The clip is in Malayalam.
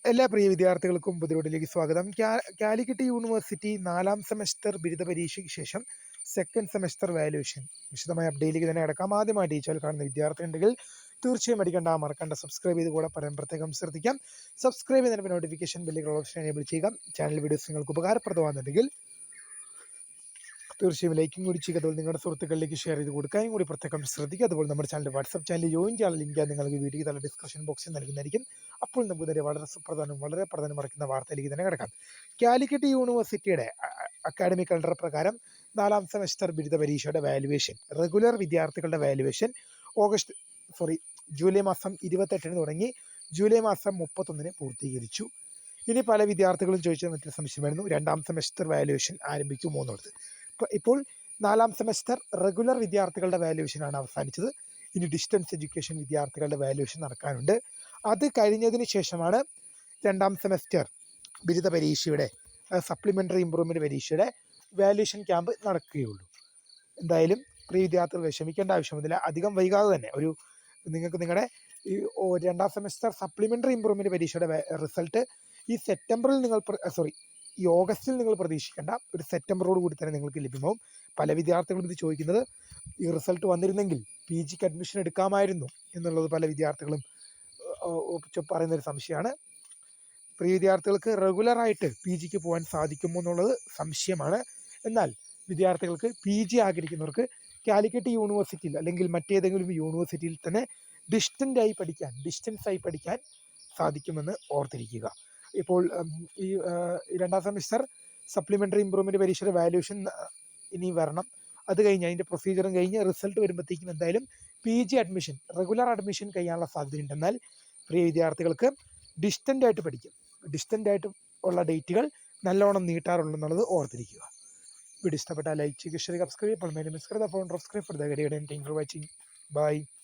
എല്ലാ പ്രിയ വിദ്യാർത്ഥികൾക്കും പുതിയതിലേക്ക് സ്വാഗതം. കാലിക്കറ്റ് യൂണിവേഴ്സിറ്റി 4ാം സെമസ്റ്റർ ബിരുദ പരീക്ഷയ്ക്ക് ശേഷം സെക്കൻഡ് സെമസ്റ്റർ വാല്യുവേഷൻ വിശദമായ അപ്ഡേറ്റിലേക്ക് തന്നെ കിടക്കാം. ആദ്യമായിട്ട് ഈ ചാനൽ കാണുന്ന വിദ്യാർത്ഥി ഉണ്ടെങ്കിൽ തീർച്ചയായും മറക്കണ്ട സബ്സ്ക്രൈബ് ചെയ്ത് കൂടെ പറയാൻ പ്രത്യേകം ശ്രദ്ധിക്കാം. സബ്സ്ക്രൈബ് ചെയ്തതിന് നോട്ടിഫിക്കേഷൻ ബെല്ലുകൾ ഓപ്ഷൻ എനേബിൾ ചെയ്യുക. ചാനൽ വീഡിയോസ് നിങ്ങൾക്ക് ഉപകാരപ്രദമാകുന്നുണ്ടെങ്കിൽ തീർച്ചയായും ലൈക്കും കൂടി ചെയ്യുക. അതുപോലെ നിങ്ങളുടെ സുഹൃത്തുക്കളിലേക്ക് ഷെയർ ചെയ്ത് കൊടുക്കാനും കൂടി പ്രത്യേകം ശ്രദ്ധിക്കുക. അതുപോലെ നമ്മുടെ ചാനൽ വാട്സ്ആപ്പ് ചാനൽ ജോയിൻ ചെയ്യാൻ ലിങ്ക് നിങ്ങൾക്ക് വീഡിയോ തന്നെ ഡിസ്കഷൻ ബോക്സിൽ നൽകുന്നതായിരിക്കും. അപ്പോൾ നമുക്ക് നേരെ വളരെ പ്രധാനം മറക്കുന്ന വാർത്തയിലേക്ക് തന്നെ കിടക്കാം. കാലിക്കറ്റ് യൂണിവേഴ്സിറ്റിയുടെ അക്കാഡമിക് കലണ്ടർ പ്രകാരം 4ാം സെമസ്റ്റർ ബിരുദ പരീക്ഷയുടെ വാല്യുവേഷൻ, റെഗുലർ വിദ്യാർത്ഥികളുടെ വാല്യുവേഷൻ ജൂലൈ മാസം 28 തുടങ്ങി ജൂലൈ മാസം 31 പൂർത്തീകരിച്ചു. ഇനി പല വിദ്യാർത്ഥികളും ചോദിച്ച മറ്റൊരു സംശയമായിരുന്നു, 2ാം സെമസ്റ്റർ വാല്യുവേഷൻ ആരംഭിക്കുമോ എന്നുള്ളത്. ഇപ്പോൾ 4ാം സെമസ്റ്റർ റെഗുലർ വിദ്യാർത്ഥികളുടെ വാല്യുവേഷനാണ് അവസാനിച്ചത്. ഇനി ഡിസ്റ്റൻസ് എഡ്യൂക്കേഷൻ വിദ്യാർത്ഥികളുടെ വാല്യുവേഷൻ നടക്കാനുണ്ട്. അത് കഴിഞ്ഞതിന് ശേഷമാണ് 2ാം സെമസ്റ്റർ ബിരുദ പരീക്ഷയുടെ സപ്ലിമെൻ്ററി ഇംപ്രൂവ്മെൻറ്റ് പരീക്ഷയുടെ വാല്യുവേഷൻ ക്യാമ്പ് നടക്കുകയുള്ളൂ. എന്തായാലും പ്രിയ വിദ്യാർത്ഥികൾ വിഷമിക്കേണ്ട ആവശ്യമൊന്നുമില്ല. അധികം വൈകാതെ തന്നെ നിങ്ങൾക്ക് നിങ്ങളുടെ ഈ 2ാം സെമസ്റ്റർ സപ്ലിമെൻ്ററി ഇംപ്രൂവ്മെൻറ്റ് പരീക്ഷയുടെ റിസൾട്ട് ഈ ഓഗസ്റ്റിൽ നിങ്ങൾ പ്രതീക്ഷിക്കേണ്ട, ഒരു സെപ്റ്റംബറോട് കൂടി തന്നെ നിങ്ങൾക്ക് ലഭ്യമാവും. പല വിദ്യാർത്ഥികളും ഇത് ചോദിക്കുന്നത്, ഈ റിസൾട്ട് വന്നിരുന്നെങ്കിൽ പി ജിക്ക് അഡ്മിഷൻ എടുക്കാമായിരുന്നു എന്നുള്ളത് പല വിദ്യാർത്ഥികളും പറയുന്നൊരു സംശയമാണ്. പ്രിയ വിദ്യാർത്ഥികൾക്ക് റെഗുലറായിട്ട് പി ജിക്ക് പോകാൻ സാധിക്കുമോ എന്നുള്ളത് സംശയമാണ്. എന്നാൽ വിദ്യാർത്ഥികൾക്ക് പി ജി ആഗ്രഹിക്കുന്നവർക്ക് കാലിക്കറ്റ് യൂണിവേഴ്സിറ്റിയിൽ അല്ലെങ്കിൽ മറ്റേതെങ്കിലും യൂണിവേഴ്സിറ്റിയിൽ തന്നെ ഡിസ്റ്റൻസായി പഠിക്കാൻ സാധിക്കുമെന്ന് ഓർത്തിരിക്കുക. ഇപ്പോൾ ഈ 2ാം സെമിസ്റ്റർ സപ്ലിമെൻ്ററി ഇംപ്രൂവ്മെൻറ്റ് പരീക്ഷയുടെ വാല്യുവേഷൻ ഇനി വരണം. അത് കഴിഞ്ഞ് അതിൻ്റെ പ്രൊസീജിയറും കഴിഞ്ഞ് റിസൾട്ട് വരുമ്പോഴത്തേക്കും എന്തായാലും P G admission, regular admission കഴിയാനുള്ള സാധ്യതയുണ്ട്. എന്നാൽ പ്രിയ വിദ്യാർത്ഥികൾക്ക് ഡിസ്റ്റൻ്റ് ആയിട്ട് ഉള്ള ഡേറ്റുകൾ നല്ലോണം നീട്ടാറുണ്ടെന്നുള്ളത് ഓർത്തിരിക്കുക. വീഡിയോ ഇഷ്ടപ്പെട്ടാൽ ലൈക്ക് ചെയ്യുക, share, subscribe. For watching. By.